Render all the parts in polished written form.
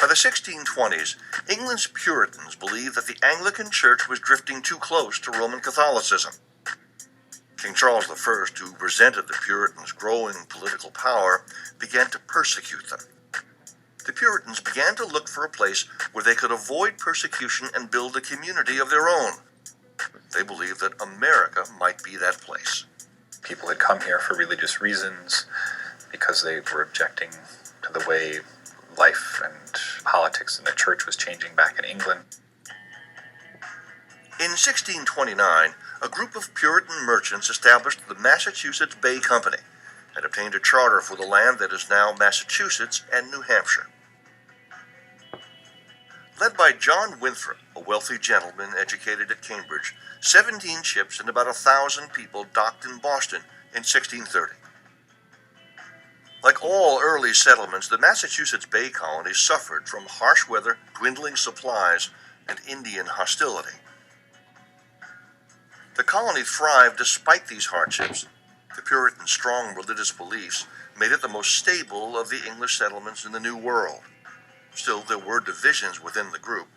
By the 1620s, England's Puritans believed that the Anglican Church was drifting too close to Roman Catholicism. King Charles I, who resented the Puritans' growing political power, began to persecute them. The Puritans began to look for a place where they could avoid persecution and build a community of their own. They believed that America might be that place. People had come here for religious reasons because they were objecting to the way life and politics in the church was changing back in England. In 1629, a group of Puritan merchants established the Massachusetts Bay Company and obtained a charter for the land that is now Massachusetts and New Hampshire. Led by John Winthrop, a wealthy gentleman educated at Cambridge, 17 ships and about 1,000 people docked in Boston in 1630. Like all early settlements, the Massachusetts Bay Colony suffered from harsh weather, dwindling supplies, and Indian hostility. The colony thrived despite these hardships. The Puritan strong religious beliefs made it the most stable of the English settlements in the New World. Still, there were divisions within the group.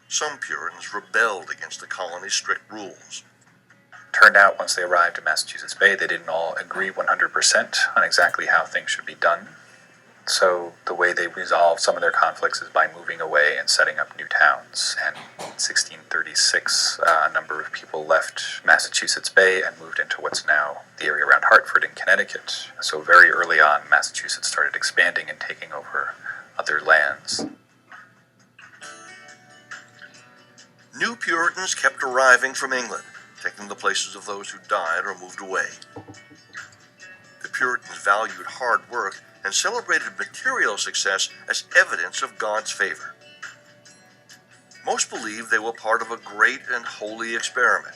Some Puritans rebelled against the colony's strict rules. Turned out, once they arrived in Massachusetts Bay, they didn't all agree 100% on exactly how things should be done. So the way they resolved some of their conflicts is by moving away and setting up new towns. And in 1636, a number of people left Massachusetts Bay and moved into what's now the area around Hartford in Connecticut. So very early on, Massachusetts started expanding and taking over other lands. New Puritans kept arriving from England, taking the places of those who died or moved away. The Puritans valued hard work and celebrated material success as evidence of God's favor. Most believed they were part of a great and holy experiment,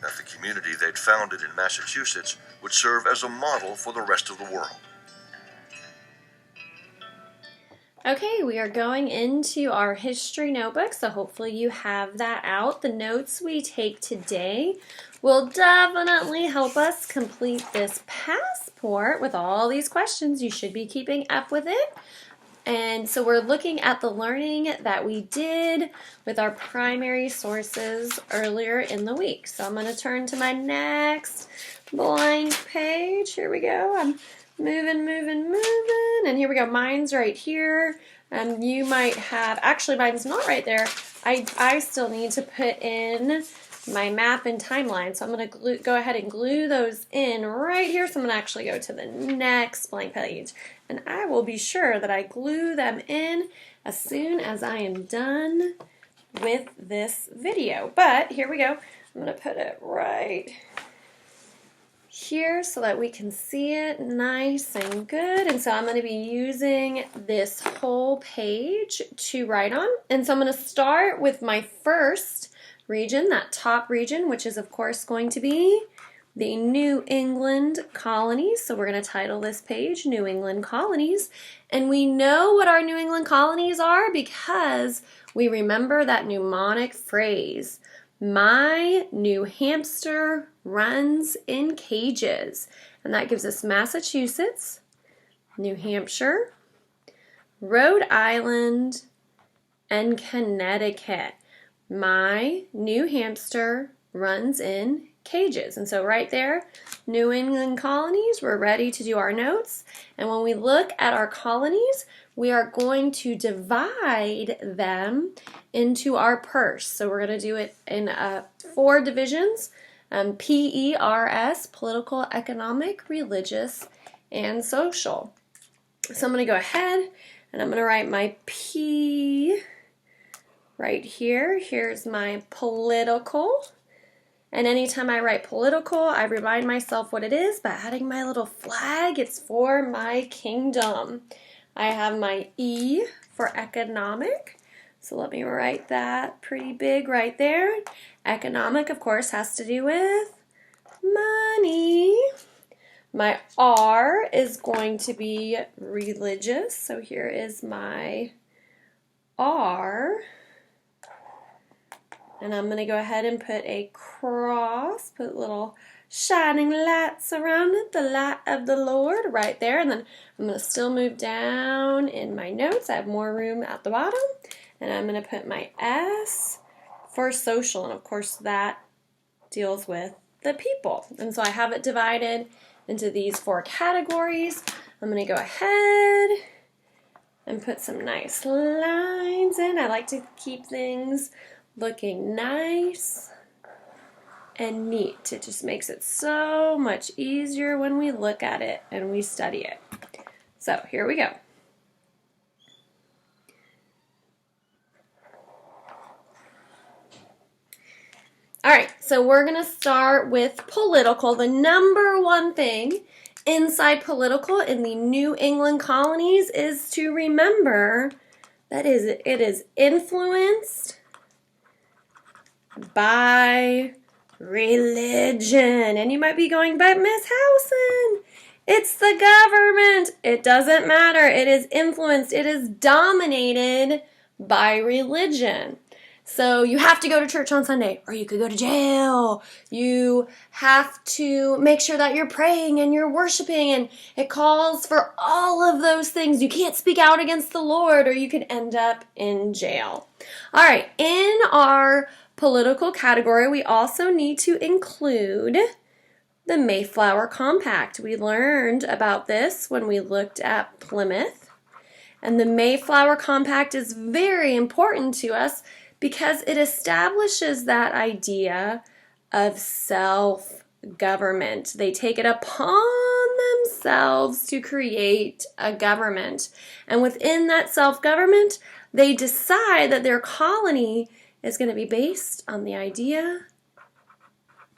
that the community they'd founded in Massachusetts would serve as a model for the rest of the world. Okay, we are going into our history notebook, so hopefully you have that out. The notes we take today will definitely help us complete this passport with all these questions. You should be keeping up with it. And so we're looking at the learning that we did with our primary sources earlier in the week. So I'm going to turn to my next blank page. Here we go. I'm moving, and here we go. Mine's right here. You might have, actually mine's not right there. I still need to put in my map and timeline, so I'm going to go ahead and glue those in right here. So I'm going to actually go to the next blank page, and I will be sure that I glue them in as soon as I am done with this video. But here we go. I'm going to put it right here so that we can see it nice and good. And so I'm going to be using this whole page to write on. And so I'm going to start with my first region, that top region, which is of course going to be the New England Colonies. So we're going to title this page New England Colonies. And we know what our New England Colonies are because we remember that mnemonic phrase, "My new hamster runs in cages." And that gives us Massachusetts, New Hampshire, Rhode Island, and Connecticut. My new hamster runs in cages. And so right there, New England Colonies, we're ready to do our notes. And when we look at our colonies, we are going to divide them into our purse. So we're going to do it in 4 divisions, PERS, political, economic, religious, and social. So I'm going to go ahead and I'm going to write my P right here. Here's my political. And anytime I write political, I remind myself what it is by adding my little flag. It's for my kingdom. I have my E for economic. So let me write that pretty big right there. Economic, of course, has to do with money. My R is going to be religious. So here is my R. And I'm going to go ahead and put a cross, put little shining light surrounded the light of the Lord right there. And then I'm going to still move down in my notes. I have more room at the bottom. And I'm going to put my S for social. And of course that deals with the people. And so I have it divided into these 4 categories. I'm going to go ahead and put some nice lines in. I like to keep things looking nice and neat. It just makes it so much easier when we look at it and we study it. So here we go. All right, so we're going to start with political. The number one thing inside political in the New England colonies is to remember that it is influenced by religion. And you might be going, but Miss Howson, it's the government. It doesn't matter. It is influenced. It is dominated by religion. So you have to go to church on Sunday, or you could go to jail. You have to make sure that you're praying and you're worshiping, and it calls for all of those things. You can't speak out against the Lord, or you could end up in jail. All right, in our political category, we also need to include the Mayflower Compact. We learned about this when we looked at Plymouth, and the Mayflower Compact is very important to us because it establishes that idea of self-government. They take it upon themselves to create a government. And within that self-government, they decide that their colony is going to be based on the idea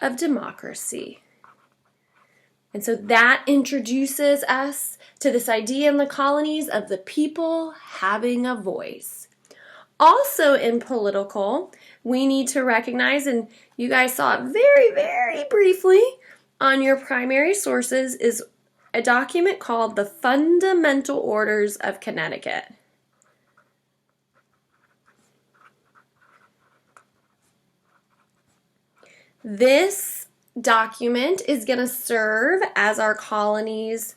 of democracy. And so that introduces us to this idea in the colonies of the people having a voice. Also in political, we need to recognize, and you guys saw it very, very briefly on your primary sources, is a document called the Fundamental Orders of Connecticut. This document is going to serve as our colony's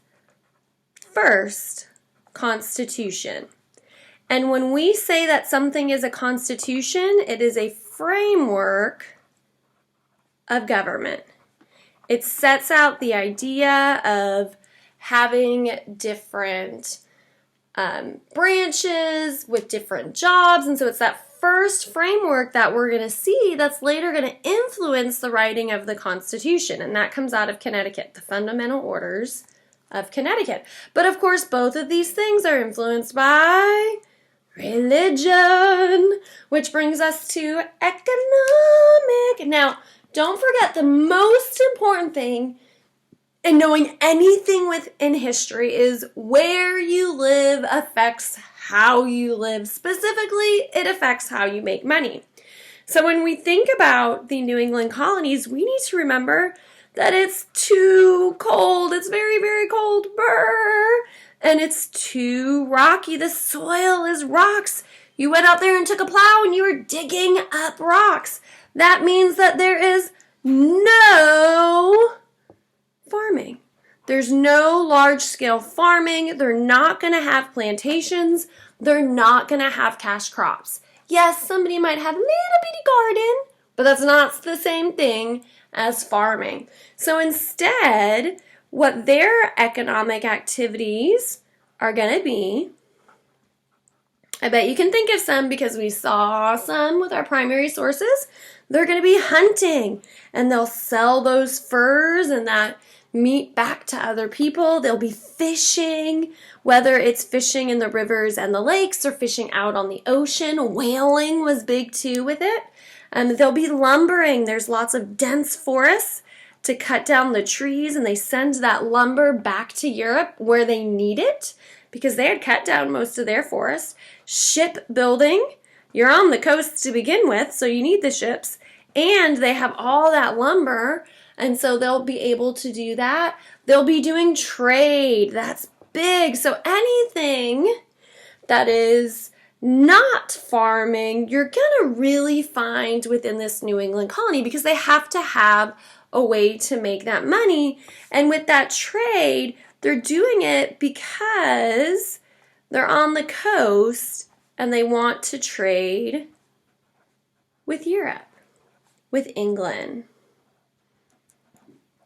first constitution. And when we say that something is a constitution, it is a framework of government. It sets out the idea of having different branches with different jobs. And so it's that first framework that we're going to see that's later going to influence the writing of the Constitution. And that comes out of Connecticut, the Fundamental Orders of Connecticut. But of course, both of these things are influenced by religion, which brings us to economic. Now, don't forget the most important thing in knowing anything within history is where you live affects how you live. Specifically, it affects how you make money. So when we think about the New England colonies, we need to remember that it's too cold. It's very, very cold. Brr. And it's too rocky. The soil is rocks. You went out there and took a plow and you were digging up rocks. That means that there is no farming. There's no large-scale farming. They're not going to have plantations. They're not going to have cash crops. Yes, somebody might have a little bitty garden, but that's not the same thing as farming. So instead, what their economic activities are going to be, I bet you can think of some because we saw some with our primary sources. They're going to be hunting, and they'll sell those furs and that meat back to other people. They'll be fishing, whether it's fishing in the rivers and the lakes or fishing out on the ocean. Whaling was big too with it. They'll be lumbering. There's lots of dense forests to cut down the trees, and they send that lumber back to Europe where they need it because they had cut down most of their forest. Shipbuilding. You're on the coast to begin with, so you need the ships, and they have all that lumber, and so they'll be able to do that. They'll be doing trade. That's big. So anything that is not farming, you're going to really find within this New England colony because they have to have a way to make that money. And with that trade, they're doing it because they're on the coast and they want to trade with Europe, with England.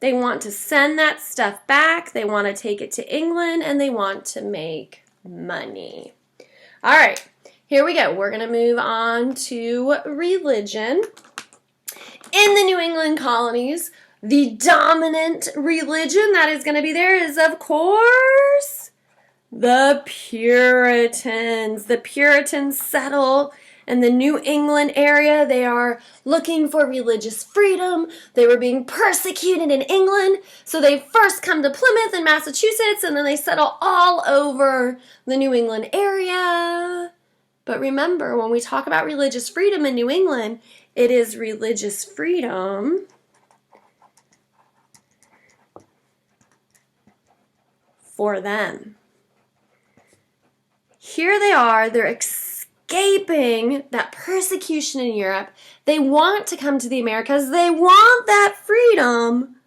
They want to send that stuff back. They want to take it to England and they want to make money. All right, here we go. We're going to move on to religion. In the New England colonies, the dominant religion that is going to be there is, of course, the Puritans. The Puritans settle in the New England area. They are looking for religious freedom. They were being persecuted in England. So they first come to Plymouth in Massachusetts, and then they settle all over the New England area. But remember, when we talk about religious freedom in New England, it is religious freedom for them. Here they are. They're escaping that persecution in Europe. They want to come to the Americas. They want that freedom,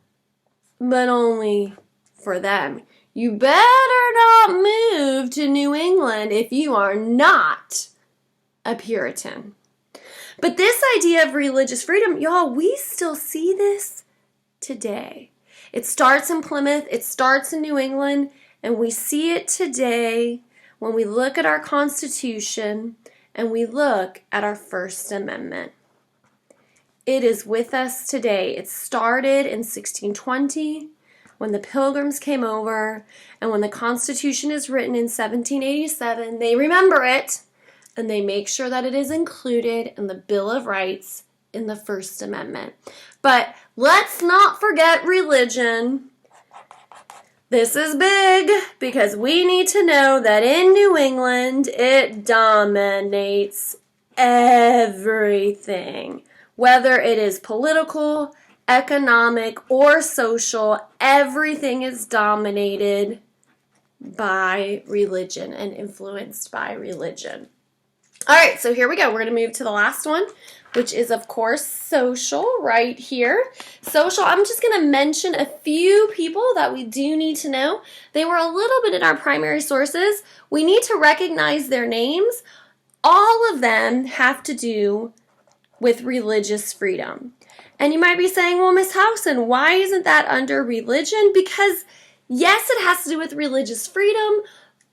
but only for them. You better not move to New England if you are not a Puritan. But this idea of religious freedom, y'all, we still see this today. It starts in Plymouth, it starts in New England, and we see it today when we look at our Constitution and we look at our First Amendment. It is with us today. It started in 1620 when the Pilgrims came over, and when the Constitution is written in 1787, they remember it and they make sure that it is included in the Bill of Rights in the First Amendment. But let's not forget religion. This is big because we need to know that in New England, it dominates everything. Whether it is political, economic, or social, everything is dominated by religion and influenced by religion. All right, so here we go. We're going to move to the last one, which is, of course, social right here. Social, I'm just going to mention a few people that we do need to know. They were a little bit in our primary sources. We need to recognize their names. All of them have to do with religious freedom. And you might be saying, well, Miss Howson, why isn't that under religion? Because, yes, it has to do with religious freedom,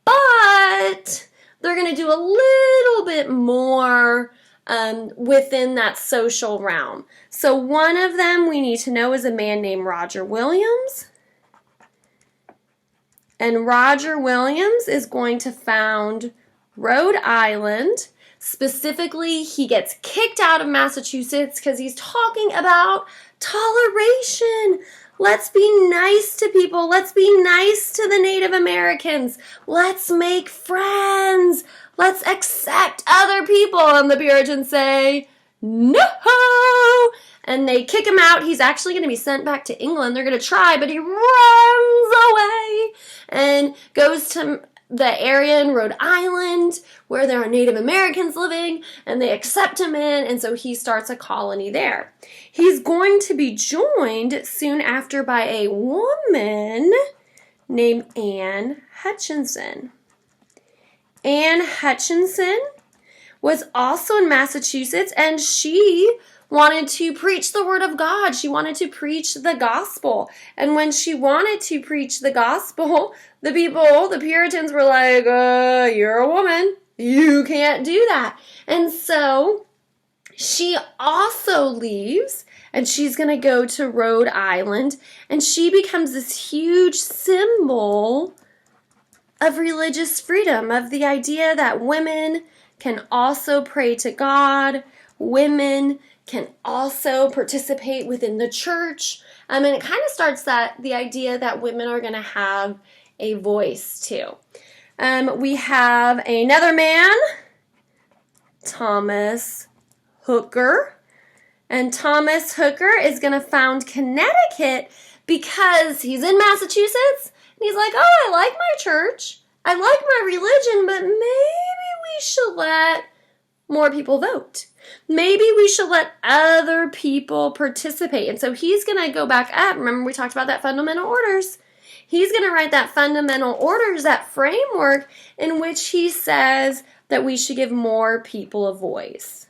but they're going to do a little bit more within that social realm. So one of them we need to know is a man named Roger Williams. And Roger Williams is going to found Rhode Island. Specifically, he gets kicked out of Massachusetts because he's talking about toleration. Let's be nice to people. Let's be nice to the Native Americans. Let's make friends. Let's accept other people. And the Puritans say, no! And they kick him out. He's actually going to be sent back to England. They're going to try, but he runs away and goes to the area in Rhode Island where there are Native Americans living, and they accept him in, and so he starts a colony there. He's going to be joined soon after by a woman named Anne Hutchinson. Anne Hutchinson was also in Massachusetts, and she wanted to preach the word of God. She wanted to preach the gospel. And when she wanted to preach the gospel, the Puritans were like, you're a woman. You can't do that. And so she also leaves, and she's going to go to Rhode Island, and she becomes this huge symbol of religious freedom, of the idea that women can also pray to God, women can also participate within the church. And it kind of starts the idea that women are going to have a voice too. We have another man, Thomas Hooker. And Thomas Hooker is going to found Connecticut because he's in Massachusetts. And he's like, oh, I like my church. I like my religion, but maybe we should let more people vote. Maybe we should let other people participate. And so he's going to go back up. Remember we talked about that fundamental orders. He's going to write that fundamental orders, that framework in which he says that we should give more people a voice.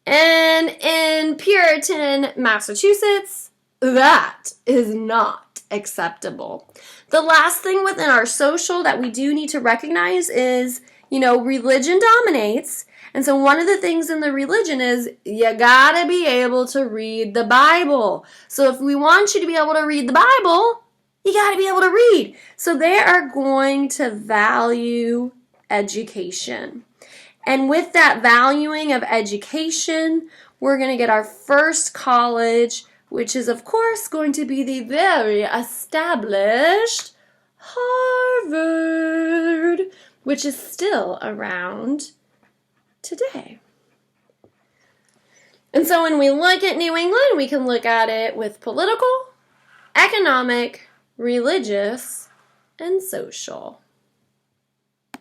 And in Puritan Massachusetts, that is not acceptable. The last thing within our social that we do need to recognize is, religion dominates. And so one of the things in the religion is you gotta be able to read the Bible. So if we want you to be able to read the Bible, you gotta be able to read. So they are going to value education. And with that valuing of education, we're going to get our first college, which is, of course, going to be the very established Harvard, which is still around today. And so when we look at New England, we can look at it with political, economic, religious, and social.